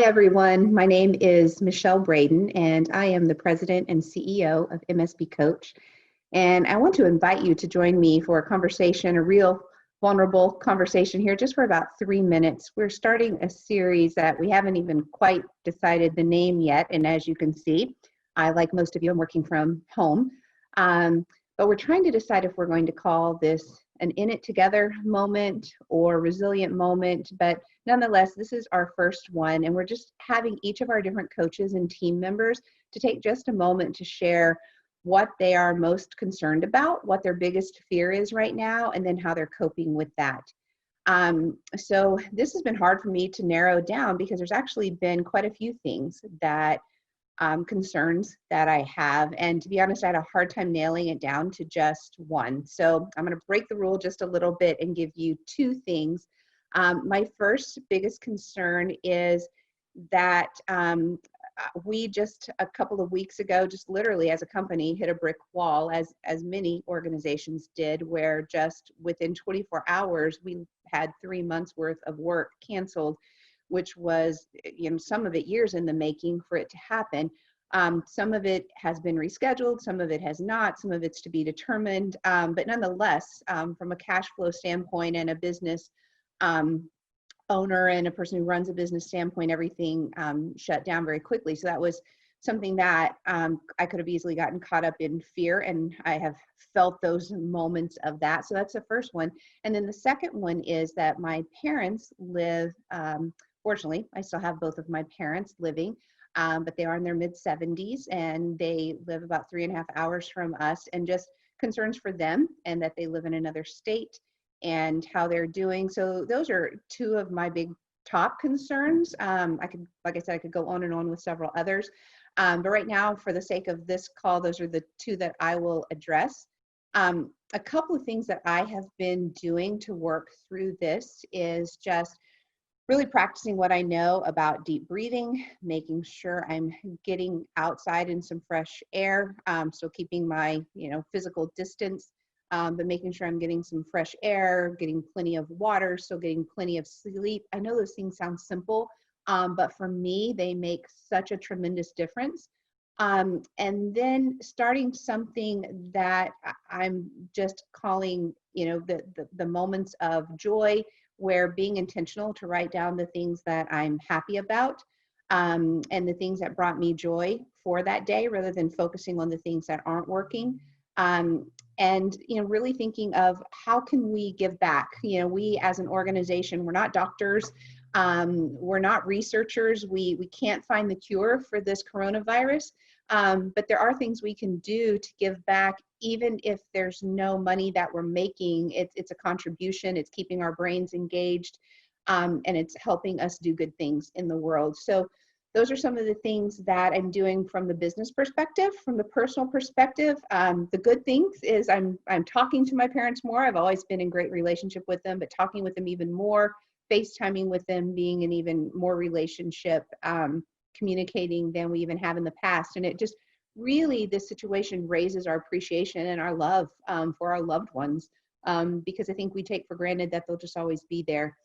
Hi, everyone. My name is Michelle Braden, and I am the president and CEO of MSBCoach. And I want to invite you to join me for a conversation, a real vulnerable conversation here, just for about 3 minutes. We're starting a series that we haven't even quite decided the name yet. And as you can see, I, like most of you, I'm working from home. But we're trying to decide if we're going to call this an in it together moment or resilient moment. But nonetheless, this is our first one, and we're just having each of our different coaches and team members to take just a moment to share what they are most concerned about, what their biggest fear is right now, and then how they're coping with that. So this has been hard for me to narrow down because there's actually been quite a few things that concerns that I have. And to be honest, I had a hard time nailing it down to just one. So I'm going to break the rule just a little bit and give you two things. My first biggest concern is that we just a couple of weeks ago, just literally as a company, hit a brick wall, as many organizations did, where just within 24 hours, we had 3 months worth of work canceled, which was, some of it years in the making for it to happen. Some of it has been rescheduled, some of it has not, some of it's to be determined. But nonetheless, from a cash flow standpoint and a business owner and a person who runs a business standpoint, everything shut down very quickly. So that was something that I could have easily gotten caught up in fear, and I have felt those moments of that. So that's the first one. And then the second one is that my parents live, fortunately, I still have both of my parents living, but they are in their mid-70s, and they live about 3.5 hours from us, and just concerns for them and that they live in another state and how they're doing. So those are two of my big top concerns. Like I said, I could go on and on with several others. But right now, for the sake of this call, those are the two that I will address. A couple of things that I have been doing to work through this is just really practicing what I know about deep breathing, making sure I'm getting outside in some fresh air, so keeping my physical distance, but making sure I'm getting some fresh air, getting plenty of water, so getting plenty of sleep. I know those things sound simple, but for me, they make such a tremendous difference. And then starting something that I'm just calling, the moments of joy, where being intentional to write down the things that I'm happy about, and the things that brought me joy for that day, rather than focusing on the things that aren't working. And really thinking of how can we give back. We as an organization, we're not doctors, we're not researchers, we can't find the cure for this coronavirus, but there are things we can do to give back, even if there's no money that we're making. It's a contribution, it's keeping our brains engaged, and it's helping us do good things in the world. So those are some of the things that I'm doing from the business perspective. From the personal perspective, the good things is I'm talking to my parents more. I've always been in great relationship with them, but talking with them even more, FaceTiming with them, being in even more relationship, communicating than we even have in the past. And it just really, this situation raises our appreciation and our love for our loved ones, because I think we take for granted that they'll just always be there.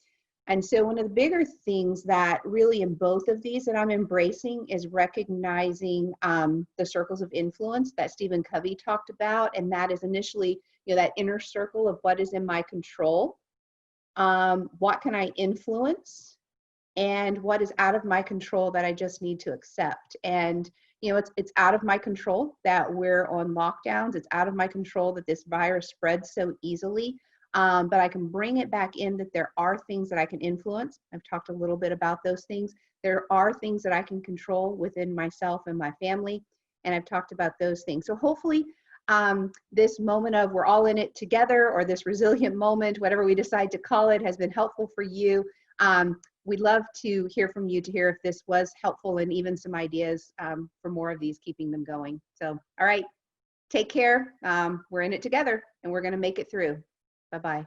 And so one of the bigger things that really in both of these that I'm embracing is recognizing the circles of influence that Stephen Covey talked about. And that is initially, that inner circle of what is in my control, what can I influence, and what is out of my control that I just need to accept. And it's out of my control that we're on lockdowns. It's out of my control that this virus spreads so easily. But I can bring it back in that there are things that I can influence. I've talked a little bit about those things. There are things that I can control within myself and my family, and I've talked about those things. So hopefully this moment of we're all in it together, or this resilient moment, whatever we decide to call it, has been helpful for you. We'd love to hear from you, to hear if this was helpful, and even some ideas for more of these, keeping them going. So, all right, take care. We're in it together, and we're going to make it through. Bye-bye.